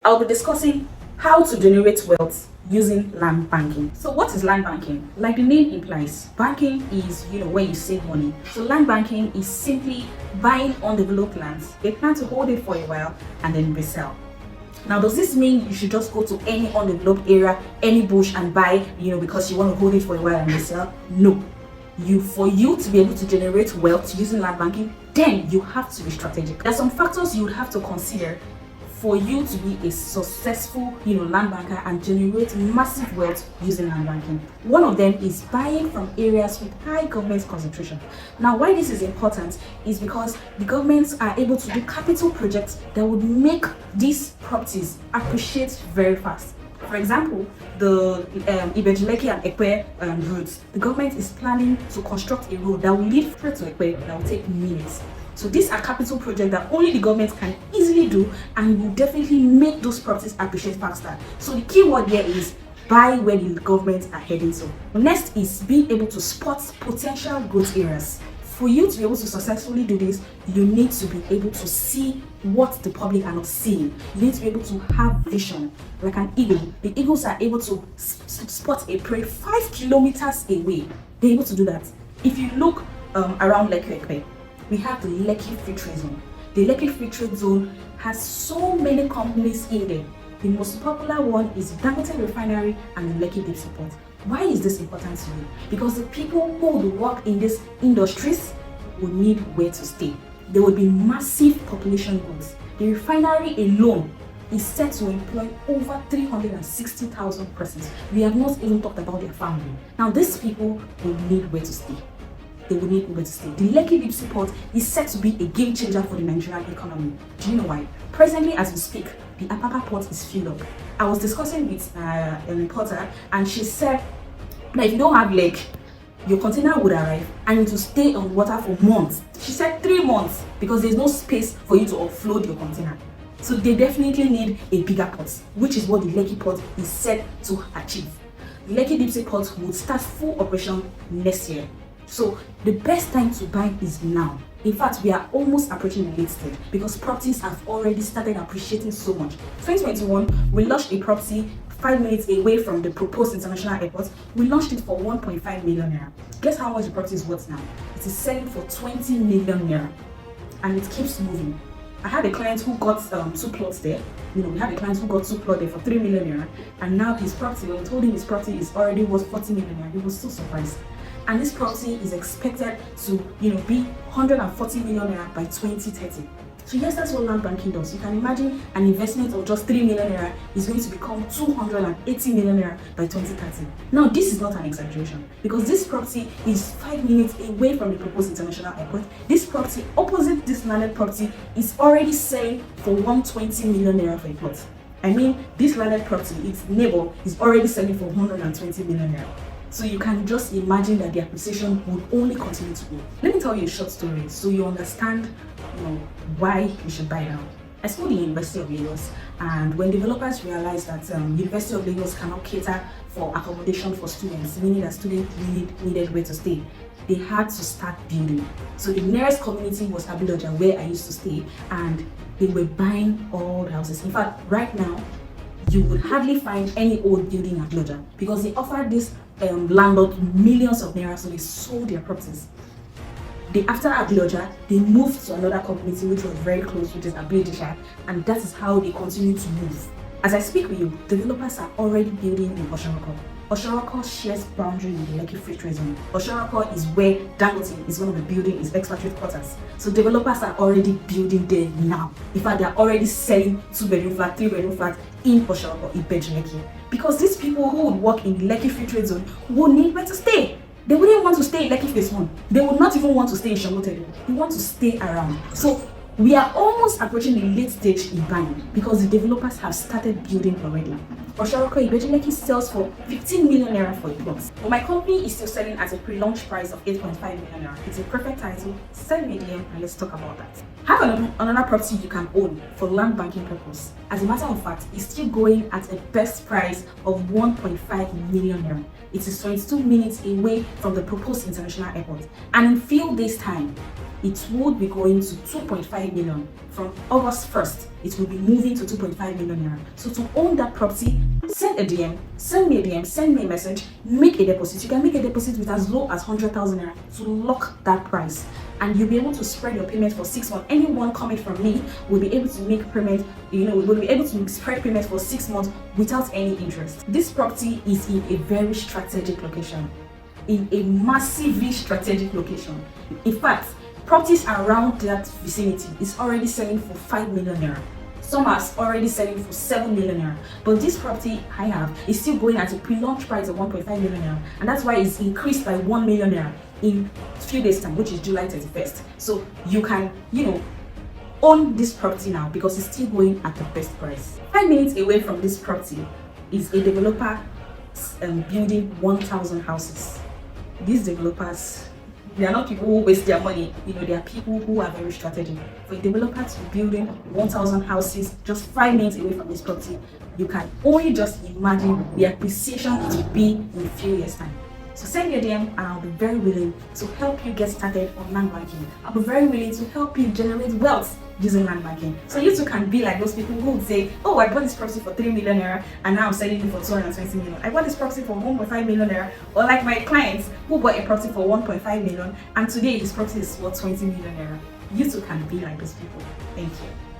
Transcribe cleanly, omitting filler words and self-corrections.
I'll be discussing how to generate wealth using land banking. So what is land banking? Like the name implies, banking is where you save money. So land banking is simply buying undeveloped lands. They plan to hold it for a while and then resell. Now, does this mean you should just go to any undeveloped area, any bush and buy, because you want to hold it for a while and resell? No. For you to be able to generate wealth using land banking, then you have to be strategic. There are some factors you would have to consider for you to be a successful, land banker and generate massive wealth using land banking. One of them is buying from areas with high government concentration. Now, why this is important is because the governments are able to do capital projects that would make these properties appreciate very fast. For example, the Ibeju-Lekki and Ekpe roads, the government is planning to construct a road that will lead straight to Ekpe that will take minutes. So these are capital projects that only the government can easily do and will definitely make those properties appreciate faster. So the key word here is buy where the government are heading to. Next is being able to spot potential growth areas. For you to be able to successfully do this, you need to be able to see what the public are not seeing. You need to be able to have vision. Like an eagle, the eagles are able to spot a prey 5 kilometers away. They're able to do that. If you look around Lekki Ekpe, we have the Lekki Free Trade Zone. The Lekki Free Trade Zone has so many companies in there. The most popular one is Dangote Refinery and the Lekki Deep Sea Port. Why is this important to you? Because the people who would work in these industries will need where to stay. There will be massive population growth. The refinery alone is set to employ over 360,000 persons. We have not even talked about their family. Now, these people will need where to stay. They will need where to stay. The Lekki Deep Sea Port is set to be a game changer for the Nigerian economy. Do you know why? Presently, as we speak, the Apapa port is filled up. I was discussing with a reporter, and she said that if you don't have leg, your container would arrive and it will stay on water for months. She said 3 months because there's no space for you to offload your container. So they definitely need a bigger port, which is what the Lekki port is set to achieve. The Lekki Deep Sea Port will start full operation next year. So the best time to buy is now. In fact, we are almost approaching the late stage because properties have already started appreciating so much. 2021, we launched a property 5 minutes away from the proposed international airport. We launched it for 1.5 million naira. Guess how much the property is worth now? It is selling for 20 million naira, and it keeps moving. I had a client who got 2 plots there. We had a client who got 2 plots there for 3 million naira, and now his property, when we told him his property is already worth 40 million naira, he was so surprised. And this property is expected to, be 140 million naira by 2030. So yes, that's what land banking does. You can imagine an investment of just 3 million naira is going to become 280 million naira by 2030. Now, this is not an exaggeration because this property is 5 minutes away from the proposed international airport. This property opposite this landed property is already selling for 120 million naira for a plot. I mean, this landed property, its neighbor, is already selling for 120 million naira. So you can just imagine that the appreciation would only continue to grow. Let me tell you a short story so you understand why you should buy now. I schooled in the University of Lagos, and when developers realized that University of Lagos cannot cater for accommodation for students, meaning that students really needed where to stay, they had to start building. So the nearest community was Abiloja, where I used to stay, and they were buying all the houses. In fact, right now, you would hardly find any old building at Abiloja because they offered this landlord millions of naira, so they sold their properties. After Abiloja, they moved to another community which was very close, which is Abiodisha, and that is how they continue to move. As I speak with you, developers are already building in Oshoroko. Oshoroko shares boundary with the Lekki Free Trade Zone. Oshoroko is where Dangote is going to be building his expatriate quarters. So developers are already building there now. In fact, they are already selling 2-bedroom flat, 3-bedroom flat in Oshoroko, Ibeju-Lekki. Because these people who would work in the Lekki Free Trade Zone will need where to stay. They wouldn't want to stay in Lekki Phase 1. They would not even want to stay in Somotedo. They want to stay around. So we are almost approaching the late stage in buying because the developers have started building already. Oshoroko Ibeju-Lekki sells for 15 million naira for a plot. But my company is still selling at a pre-launch price of 8.5 million naira. It's a perfect title. Send me a DM and let's talk about that. Have another property you can own for land banking purpose. As a matter of fact, it's still going at a best price of 1.5 million naira. It is 22 minutes away from the proposed international airport, and in few days' time, it would be going to 2.5 million. From August 1st, it will be moving to 2.5 million naira. So to own that property, send a DM, send me a DM, send me a message, make a deposit. You can make a deposit with as low as 100,000 naira to lock that price. And you'll be able to spread your payment for 6 months. Anyone coming from me will be able to make payment, will be able to spread payment for 6 months without any interest. This property is in a very strategic location, in a massively strategic location. In fact, properties around that vicinity is already selling for 5 million naira. Some are already selling for 7 million naira. But this property I have is still going at a pre-launch price of 1.5 million naira. And that's why it's increased by 1 million naira in a few days time, which is July 31st. So you can, own this property now because it's still going at the best price. 5 minutes away from this property is a developer building 1,000 houses. These developers, they are not people who waste their money. They are people who are very strategic. For a developer to be building 1,000 houses just 5 minutes away from this property, you can only just imagine the appreciation it will be in a few years' time. So send me a DM and I'll be very willing to help you get started on land banking. I'll be very willing to help you generate wealth using land banking. So you too can be like those people who would say, oh, I bought this property for 3 million naira and now I'm selling it for 220 million. I bought this property for 1.5 million naira. Or like my clients who bought a property for 1.5 million and today his property is worth 20 million naira. You too can be like those people. Thank you.